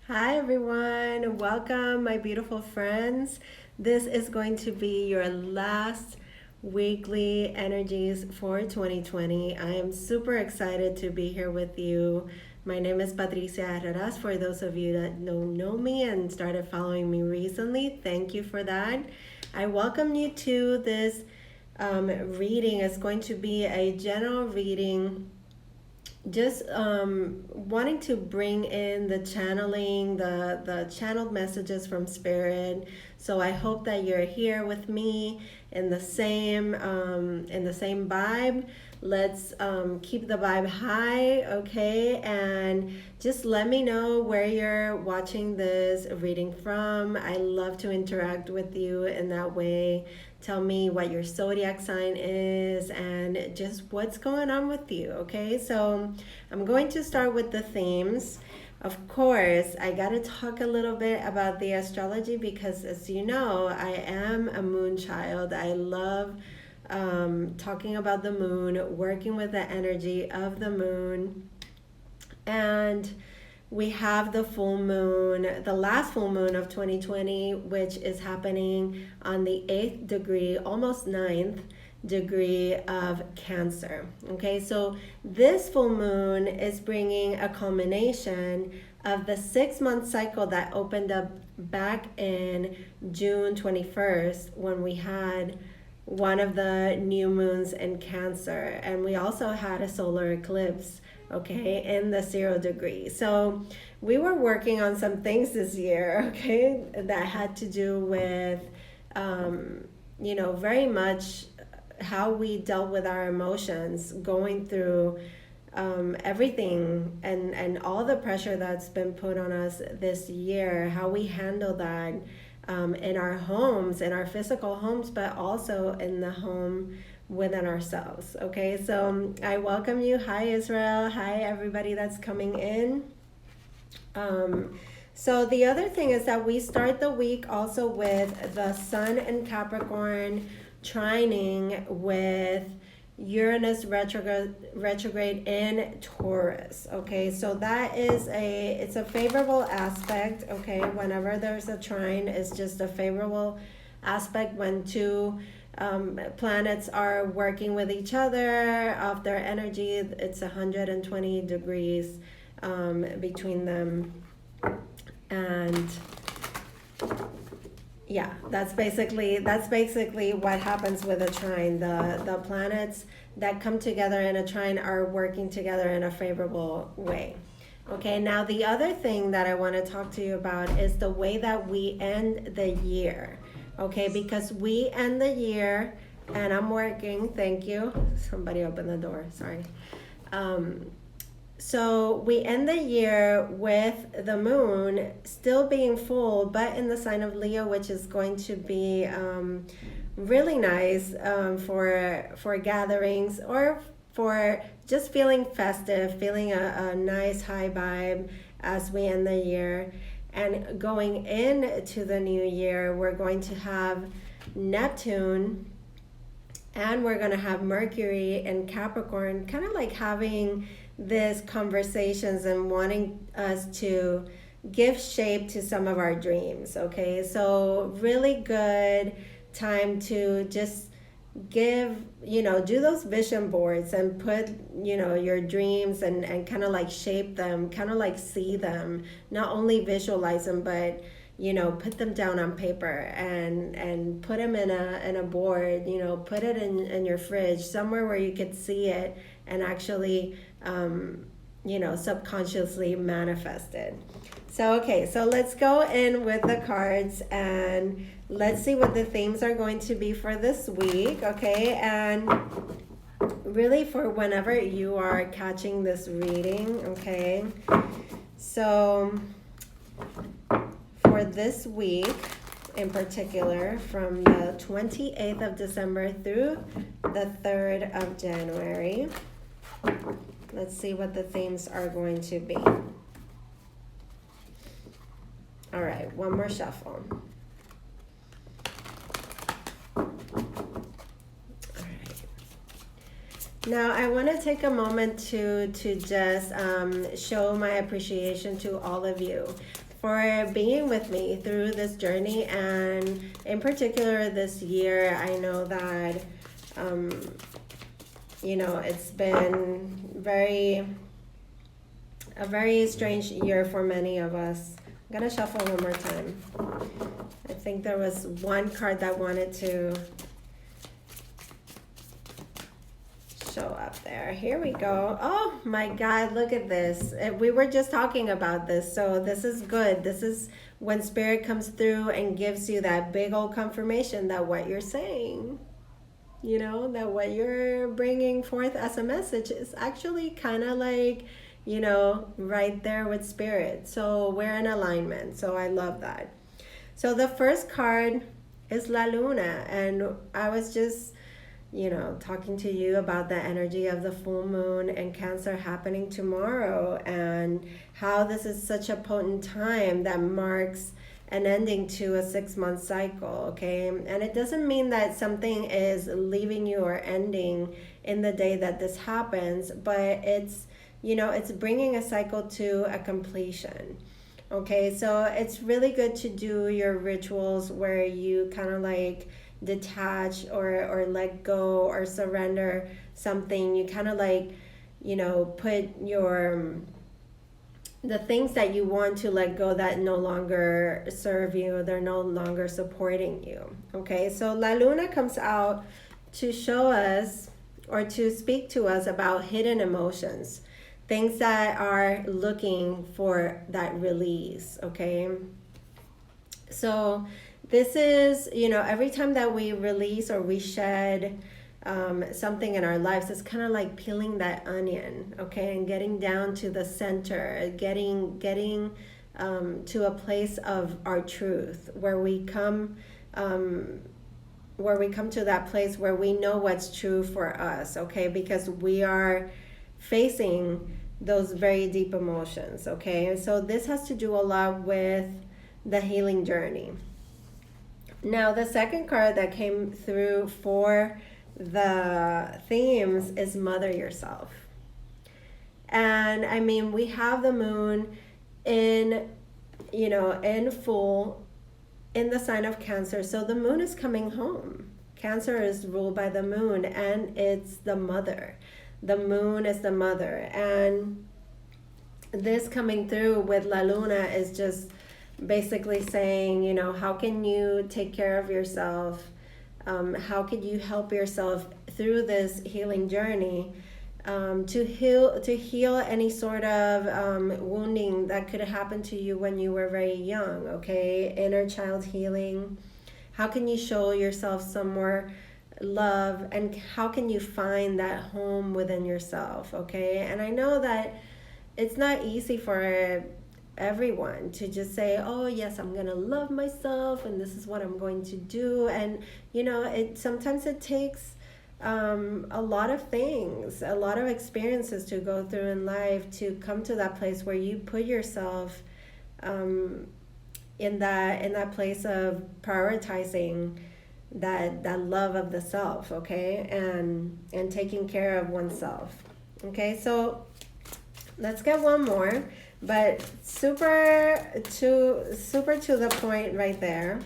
Hi everyone, welcome my beautiful friends. This is going to be your last weekly energies for 2020. I am super excited to be here with you. My name is Patricia Arrarás. For those of you that don't know me and started following me recently, thank you for that. I welcome you to this reading. It's going to be a general reading, just wanting to bring in the channeling, the channeled messages from spirit. So I hope that you're here with me in the same vibe. Let's keep the vibe high, okay? And just let me know where you're watching this reading from. I love to interact with you in that way. Tell me what your zodiac sign is and just what's going on with you, okay? So I'm going to start with the themes. Of course, I got to talk a little bit about the astrology because, as you know, I am a moon child. I love talking about the moon, working with the energy of the moon. And we have the full moon, the last full moon of 2020, which is happening on the 8th degree, almost 9th degree of Cancer. Okay, so this full moon is bringing a culmination of the 6-month cycle that opened up back in June 21st when we had one of the new moons in Cancer, and we also had a solar eclipse, okay, in the 0 degree. So we were working on some things this year, okay, that had to do with very much how we dealt with our emotions, going through everything and all the pressure that's been put on us this year, how we handle that in our homes, in our physical homes, but also in the home within ourselves. Okay, so I welcome you. Hi, Israel. Hi, everybody that's coming in. So the other thing is that we start the week also with the Sun in Capricorn trining with Uranus retrograde in Taurus. Okay, so that is it's a favorable aspect. Okay, whenever there's a trine, it's just a favorable aspect when two planets are working with each other of their energy. It's 120 degrees between them, and yeah, that's basically what happens with a trine. The planets that come together in a trine are working together in a favorable way. Okay, now the other thing that I want to talk to you about is the way that we end the year. Okay, because we end the year, and I'm working, thank you. Somebody opened the door, sorry. So we end the year with the moon still being full, but in the sign of Leo, which is going to be really nice for gatherings or for just feeling festive, feeling a nice high vibe as we end the year. And going into the new year, we're going to have Neptune and we're going to have Mercury in Capricorn, kind of like having these conversations and wanting us to give shape to some of our dreams. Okay, so really good time to just give, do those vision boards and put, your dreams and kind of like shape them, kind of like see them, not only visualize them, but put them down on paper and put them in a board, put it in your fridge, somewhere where you could see it and actually subconsciously manifest it. So okay, so let's go in with the cards and let's see what the themes are going to be for this week. Okay, and really for whenever you are catching this reading. Okay, so for this week in particular, from the 28th of December through the 3rd of January, let's see what the themes are going to be. All right, one more shuffle. All right. Now I want to take a moment to just show my appreciation to all of you. for being with me through this journey. And in particular, this year, I know that, it's been a very strange year for many of us. I'm gonna shuffle one more time. I think there was one card that wanted to show up there. Here we go. Oh my God, look at this. We were just talking about this, so this is good. This is when Spirit comes through and gives you that big old confirmation that what you're saying, that what you're bringing forth as a message is actually kind of like, right there with Spirit. So we're in alignment. So I love that. So the first card is La Luna, and I was just talking to you about the energy of the full moon and Cancer happening tomorrow, and how this is such a potent time that marks an ending to a 6-month cycle, okay? And it doesn't mean that something is leaving you or ending in the day that this happens, but it's, it's bringing a cycle to a completion. Okay, so it's really good to do your rituals where you kind of like detach or let go or surrender something. You kind of like, put the things that you want to let go that no longer serve you, they're no longer supporting you. Okay, so La Luna comes out to show us or to speak to us about hidden emotions, things that are looking for that release. Okay, so this is, every time that we release or we shed something in our lives, it's kind of like peeling that onion, okay, and getting down to the center, getting to a place of our truth, where we come to that place where we know what's true for us, okay, because we are facing those very deep emotions, okay. And so this has to do a lot with the healing journey. Now, the second card that came through for the themes is Mother Yourself. And I mean, we have the moon in full in the sign of Cancer. So the moon is coming home. Cancer is ruled by the moon, and it's the mother. The moon is the mother. And this coming through with La Luna is just basically saying, how can you take care of yourself? How could you help yourself through this healing journey, to heal any sort of wounding that could have happened to you when you were very young, okay? Inner child healing. How can you show yourself some more love, and how can you find that home within yourself, okay? And I know that it's not easy for everyone to just say, oh yes, I'm gonna love myself and this is what I'm going to do. And sometimes it takes a lot of things, a lot of experiences to go through in life to come to that place where you put yourself in that place of prioritizing that love of the self, okay, and taking care of oneself. Okay, so let's get one more, but super to the point right there.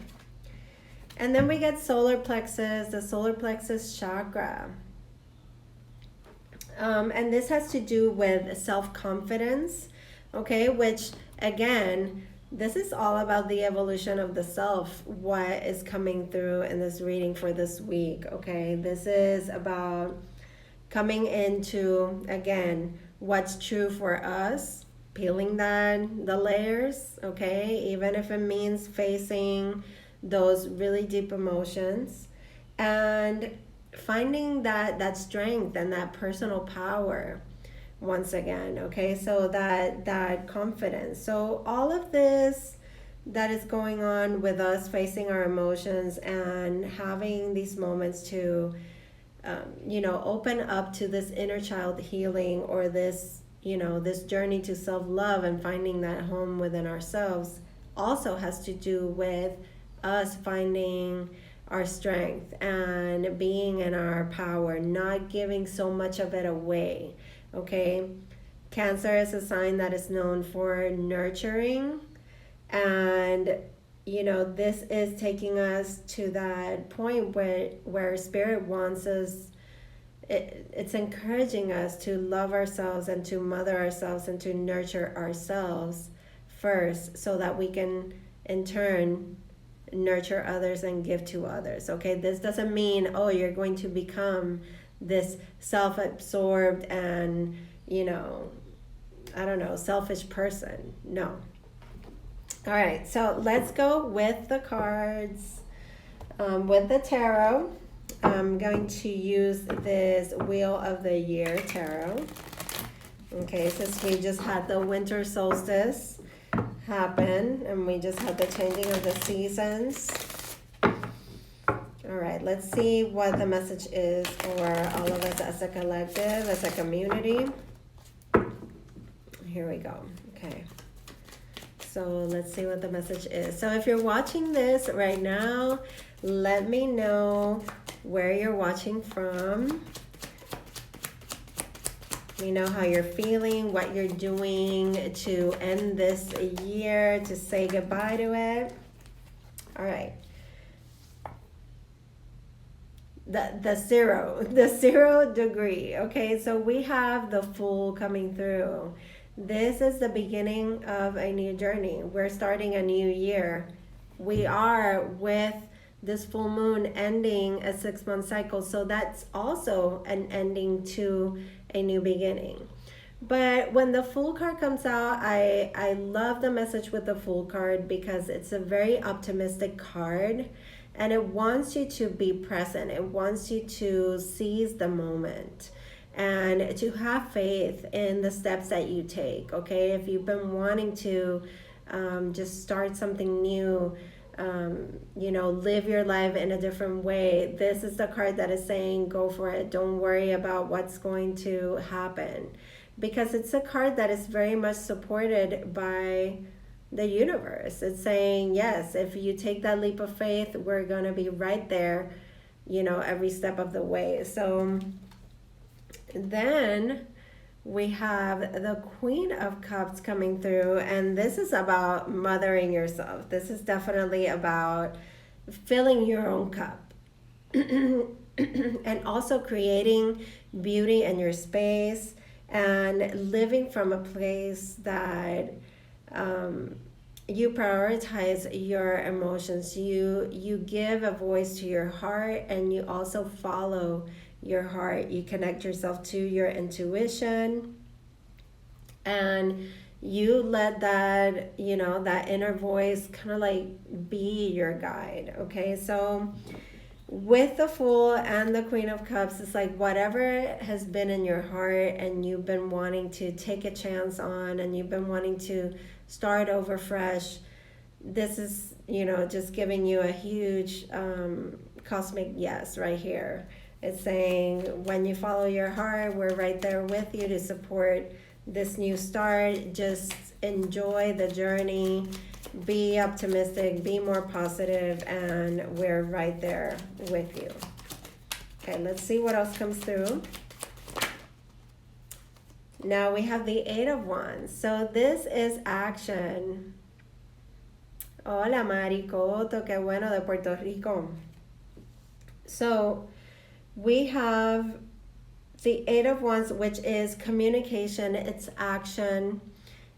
And then we get solar plexus, the solar plexus chakra. And this has to do with self-confidence, okay, which again, this is all about the evolution of the self, what is coming through in this reading for this week, okay? This is about coming into, again, what's true for us, peeling the layers, okay? Even if it means facing those really deep emotions and finding that strength and that personal power once again, okay? So that confidence. So all of this that is going on with us facing our emotions and having these moments to open up to this inner child healing, or this this journey to self-love and finding that home within ourselves, also has to do with us finding our strength and being in our power, not giving so much of it away, okay? Cancer is a sign that is known for nurturing And this is taking us to that point where spirit wants us, it's encouraging us to love ourselves and to mother ourselves and to nurture ourselves first, so that we can in turn nurture others and give to others. Okay, this doesn't mean, oh, you're going to become this self-absorbed and I don't know, selfish person. No. All right, so let's go with the cards. With the tarot, I'm going to use this Wheel of the Year tarot. Okay, since we just had the winter solstice happen and we just had the changing of the seasons. All right, let's see what the message is for all of us as a collective, as a community. Here we go. Okay. So let's see what the message is. So if you're watching this right now, let me know where you're watching from. Let me know how you're feeling, what you're doing to end this year, to say goodbye to it. All right. The zero degree. Okay, so we have the Fool coming through. This is the beginning of a new journey. We're starting a new year. We are with this full moon ending a 6-month cycle. So that's also an ending to a new beginning. But when the Fool card comes out, I love the message with the Fool card because it's a very optimistic card. And it wants you to be present. It wants you to seize the moment and to have faith in the steps that you take, okay? If you've been wanting to just start something new, live your life in a different way, this is the card that is saying, go for it. Don't worry about what's going to happen. Because it's a card that is very much supported by the universe. It's saying, yes, if you take that leap of faith, we're going to be right there, every step of the way. So then we have the Queen of Cups coming through, and this is about mothering yourself. This is definitely about filling your own cup and also creating beauty in your space and living from a place that you prioritize your emotions. You give a voice to your heart, and you also follow your heart. You connect yourself to your intuition, and you let that that inner voice kind of like be your guide. Okay, so with the Fool and the Queen of Cups, it's like whatever has been in your heart and you've been wanting to take a chance on, and you've been wanting to start over fresh, this is just giving you a huge cosmic yes right here. It's saying, when you follow your heart, we're right there with you to support this new start. Just enjoy the journey, be optimistic, be more positive, and we're right there with you. Okay, let's see what else comes through. Now we have the Eight of Wands. So this is action. Hola, Maricoto, qué bueno, de Puerto Rico. So we have the Eight of Wands, which is communication, it's action.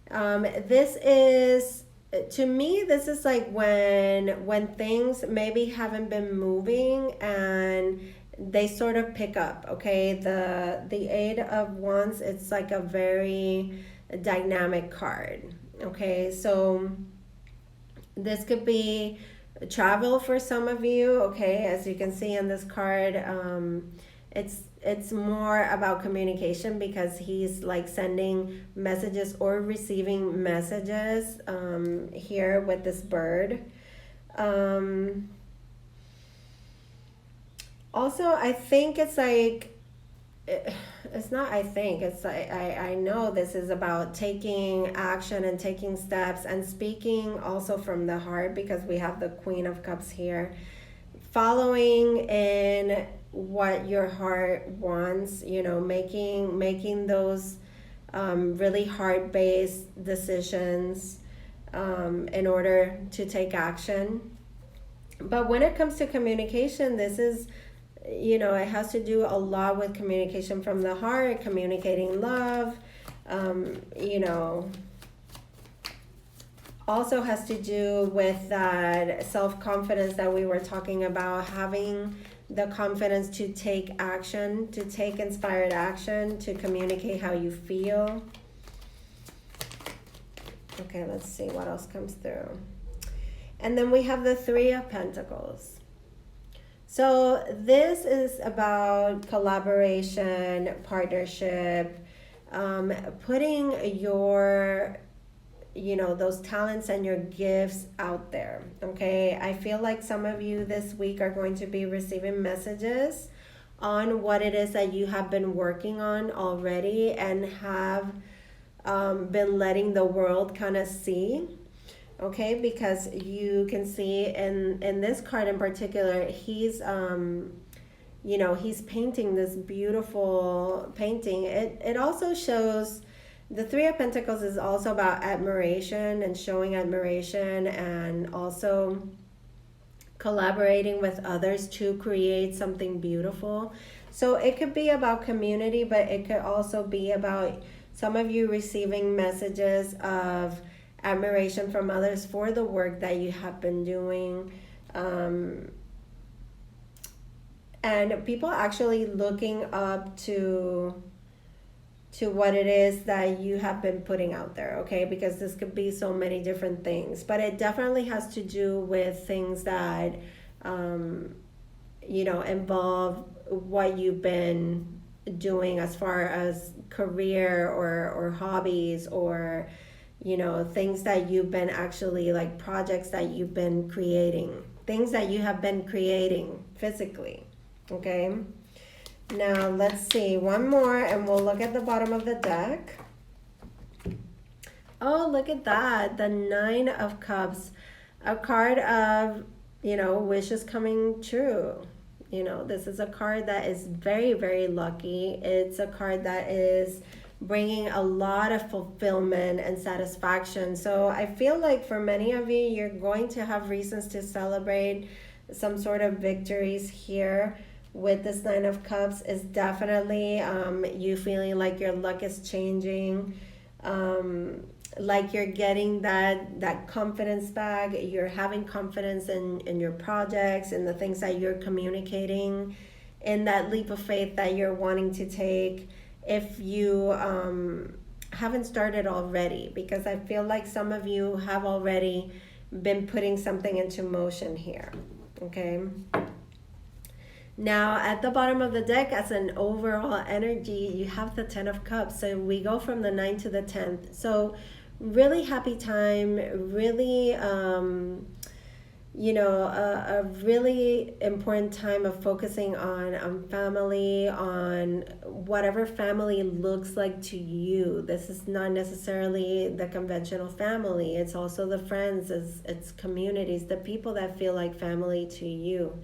This is, to me, this is like when things maybe haven't been moving and they sort of pick up, okay? The Eight of Wands, it's like a very dynamic card, okay? So this could be travel for some of you, okay? As you can see in this card, it's more about communication, because he's like sending messages or receiving messages here with this bird. Also, I think it's like, it's not, I think, it's like, I know this is about taking action and taking steps and speaking also from the heart, because we have the Queen of Cups here. Following in what your heart wants, making those really heart-based decisions, in order to take action. But when it comes to communication, this is, it has to do a lot with communication from the heart, communicating love, you know, also has to do with that self-confidence that we were talking about, having the confidence to take action, to take inspired action, to communicate how you feel. Okay, let's see what else comes through. And then we have the Three of Pentacles. So this is about collaboration, partnership, putting your, those talents and your gifts out there. Okay, I feel like some of you this week are going to be receiving messages on what it is that you have been working on already and have been letting the world kind of see. Okay, because you can see in this card in particular, he's he's painting this beautiful painting. It also shows, the Three of Pentacles is also about admiration and showing admiration, and also collaborating with others to create something beautiful. So it could be about community, but it could also be about some of you receiving messages of admiration from others for the work that you have been doing, and people actually looking up to what it is that you have been putting out there. Okay, because this could be so many different things, but it definitely has to do with things that involve what you've been doing as far as career or hobbies, or things that you've been actually, like projects that you've been creating, things that you have been creating physically. Okay, now let's see one more and we'll look at the bottom of the deck. Oh, look at that, the Nine of Cups, a card of wishes coming true. This is a card that is very, very lucky. It's a card that is bringing a lot of fulfillment and satisfaction. So I feel like for many of you, you're going to have reasons to celebrate some sort of victories here with this Nine of Cups. Is definitely you feeling like your luck is changing, like you're getting that confidence back. You're having confidence in your projects and the things that you're communicating, in that leap of faith that you're wanting to take. If you haven't started already, because I feel like some of you have already been putting something into motion here. Okay, now at the bottom of the deck, as an overall energy, you have the 10 of Cups. So we go from the 9 to the 10th. So really happy time, really a really important time of focusing on family, on whatever family looks like to you. This is not necessarily the conventional family. It's also the friends, it's communities, the people that feel like family to you.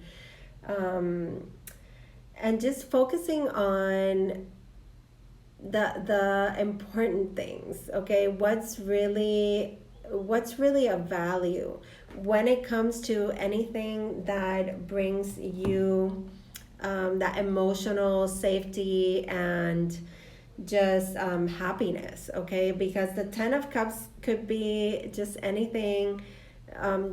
And just focusing on the important things. Okay, what's really of value when it comes to anything that brings you that emotional safety and just happiness. Okay, because the 10 of Cups could be just anything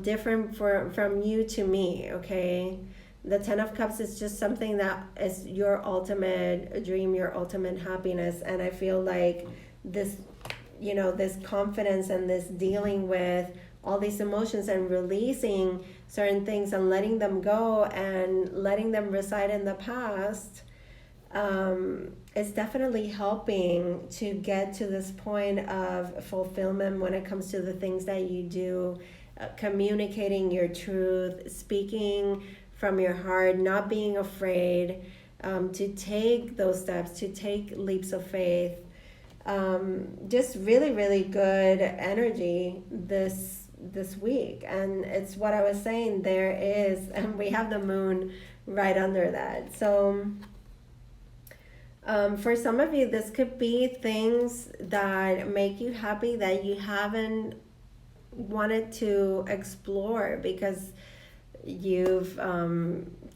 different from you to me. Okay, the 10 of Cups is just something that is your ultimate dream, your ultimate happiness. And I feel like this this confidence and this dealing with all these emotions and releasing certain things and letting them go and letting them reside in the past is definitely helping to get to this point of fulfillment when it comes to the things that you do, communicating your truth, speaking from your heart, not being afraid to take those steps, to take leaps of faith. Just really, really good energy this week. And it's what I was saying, there is, and we have the moon right under that. So for some of you, this could be things that make you happy that you haven't wanted to explore because you've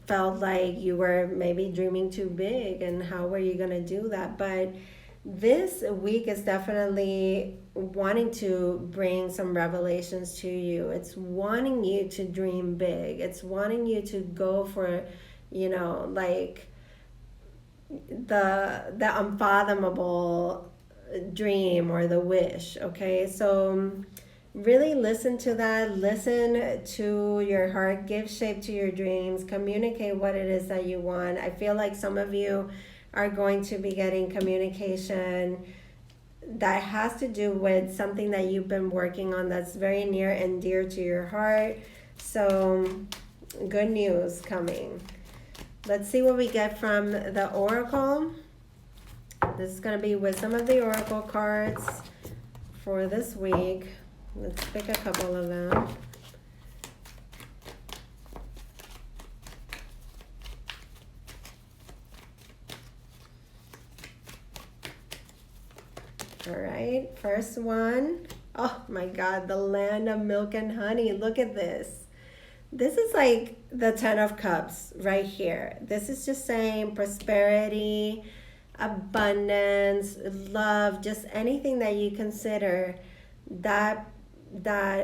felt like you were maybe dreaming too big, and how were you going to do that? But this week is definitely wanting to bring some revelations to you. It's wanting you to dream big. It's wanting you to go for, like the unfathomable dream or the wish. Okay, so really listen to that. Listen to your heart. Give shape to your dreams. Communicate what it is that you want. I feel like some of you are going to be getting communication that has to do with something that you've been working on that's very near and dear to your heart. So good news coming. Let's see what we get from the oracle. This is going to be wisdom of the oracle cards for this week. Let's pick a couple of them. All right, first one. Oh my God, the land of milk and honey. Look at this. This is like the 10 of Cups right here. This is just saying prosperity, abundance, love, just anything that you consider that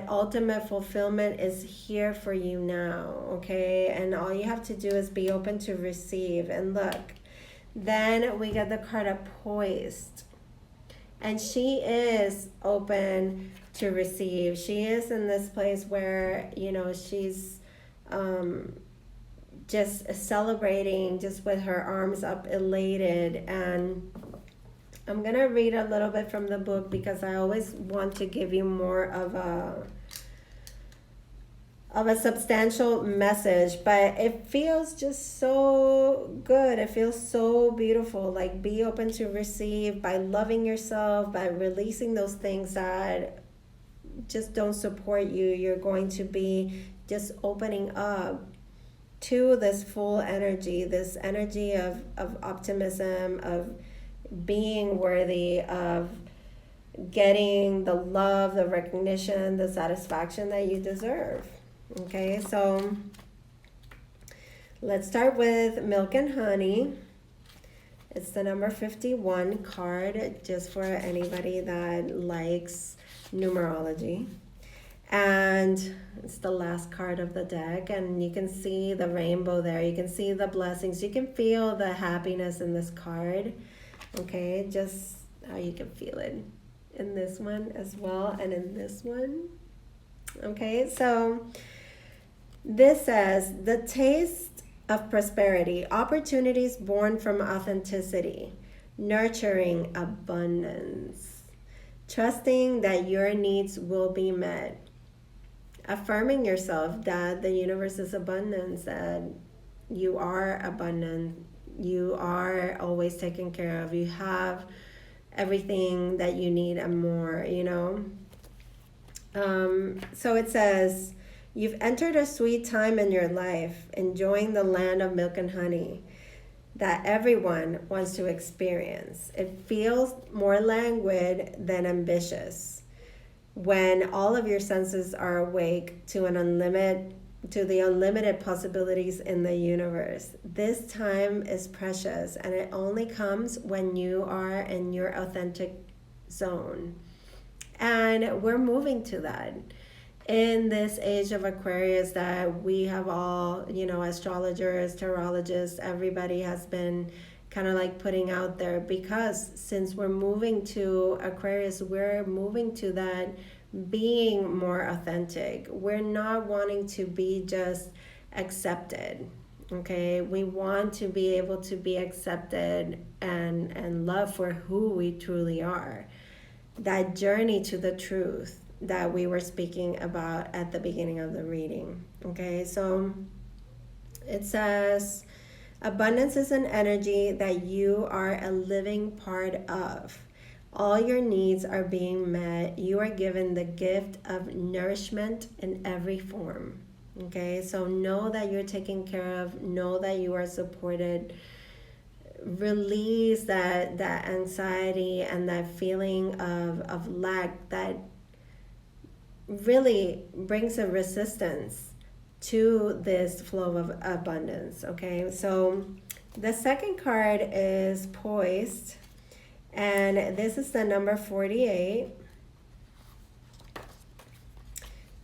ultimate fulfillment is here for you now, okay? And all you have to do is be open to receive. And look, then we get the card of poised. And she is open to receive. She is in this place where, she's just celebrating, just with her arms up, elated. And I'm going to read a little bit from the book because I always want to give you more of a substantial message, but it feels just so good. It feels so beautiful. Like, be open to receive by loving yourself, by releasing those things that just don't support you. You're going to be just opening up to this full energy, this energy of optimism, of being worthy, of getting the love, the recognition, the satisfaction that you deserve. Okay, so let's start with milk and honey. It's the number 51 card, just for anybody that likes numerology. And it's the last card of the deck, and you can see the rainbow there. You can see the blessings. You can feel the happiness in this card. Okay, just how you can feel it in this one as well, and in this one. Okay, so this says, the taste of prosperity, opportunities born from authenticity, nurturing abundance, trusting that your needs will be met, affirming yourself that the universe is abundance, that you are abundant, you are always taken care of, you have everything that you need and more, So it says, you've entered a sweet time in your life, enjoying the land of milk and honey that everyone wants to experience. It feels more languid than ambitious when all of your senses are awake to the unlimited possibilities in the universe. This time is precious, and it only comes when you are in your authentic zone. And we're moving to that in this age of Aquarius that we have all, astrologers, tarologists, everybody has been kind of like putting out there, because since we're moving to Aquarius, we're moving to that being more authentic. We're not wanting to be just accepted. Okay, we want to be able to be accepted and loved for who we truly are. That journey to the truth that we were speaking about at the beginning of the reading. Okay, so it says, abundance is an energy that you are a living part of. All your needs are being met. You are given the gift of nourishment in every form. Okay, so know that you're taken care of. Know that you are supported. Release that anxiety and that feeling of lack that really brings a resistance to this flow of abundance. Okay, so the second card is poised, and this is the number 48.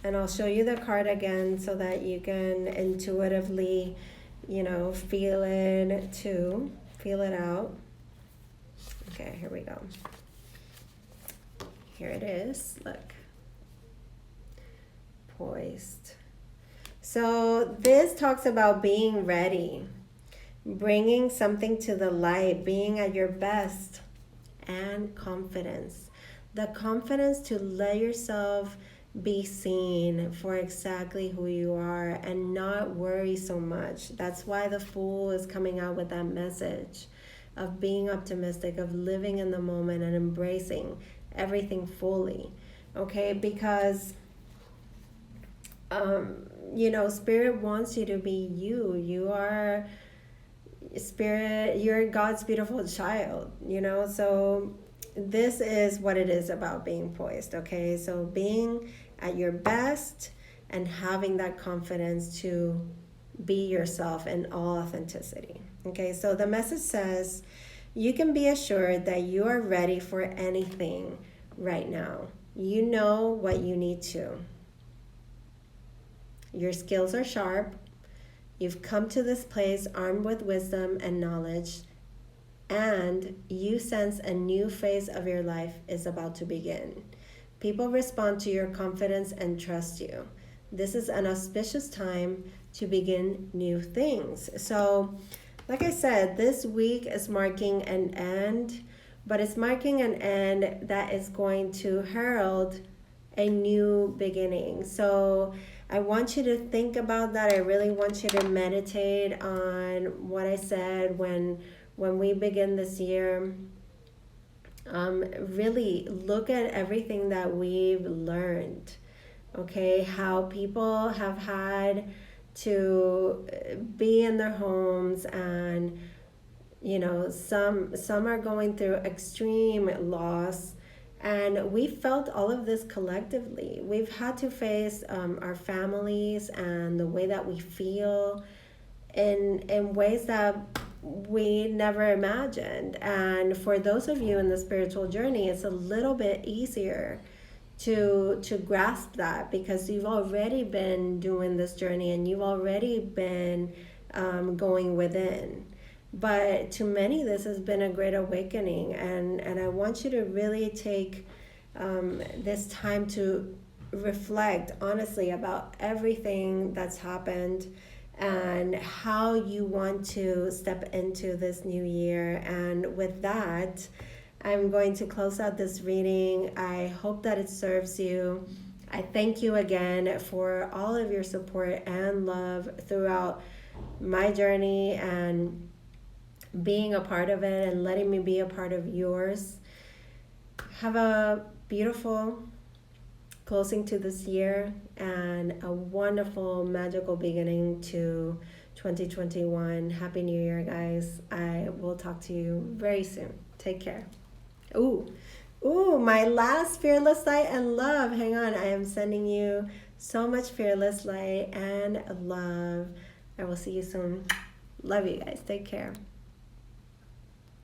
And I'll show you the card again so that you can intuitively, feel it too. Feel it out. Okay, here we go. Here it is. Look. Poised. So this talks about being ready, bringing something to the light, being at your best, and confidence. The confidence to let yourself be seen for exactly who you are and not worry so much. That's why the Fool is coming out with that message of being optimistic, of living in the moment and embracing everything fully. Okay, because Spirit wants you to be you. You are Spirit, you're God's beautiful child, so this is what it is about being poised. Okay, so being at your best and having that confidence to be yourself in all authenticity. Okay, so the message says you can be assured that you are ready for anything right now. You know what you need to. Your skills are sharp. You've come to this place armed with wisdom and knowledge, and you sense a new phase of your life is about to begin. People respond to your confidence and trust you. This is an auspicious time to begin new things. So, like I said, this week is marking an end, but it's marking an end that is going to herald a new beginning. So I want you to think about that. I really want you to meditate on what I said when we begin this year. Really look at everything that we've learned. Okay, how people have had to be in their homes, and some are going through extreme loss. And we felt all of this collectively. We've had to face our families and the way that we feel in ways that we never imagined. And for those of you in the spiritual journey, it's a little bit easier to grasp that, because you've already been doing this journey and you've already been going within. But to many, this has been a great awakening, and I want you to really take this time to reflect honestly about everything that's happened and how you want to step into this new year. And with that, I'm going to close out this reading. I hope that it serves you. I thank you again for all of your support and love throughout my journey, and being a part of it and letting me be a part of yours. Have a beautiful closing to this year and a wonderful, magical beginning to 2021. Happy New Year, guys. I will talk to you very soon. Take care. Ooh, my last fearless light and love. Hang on, I am sending you so much fearless light and love. I will see you soon. Love you guys. Take care.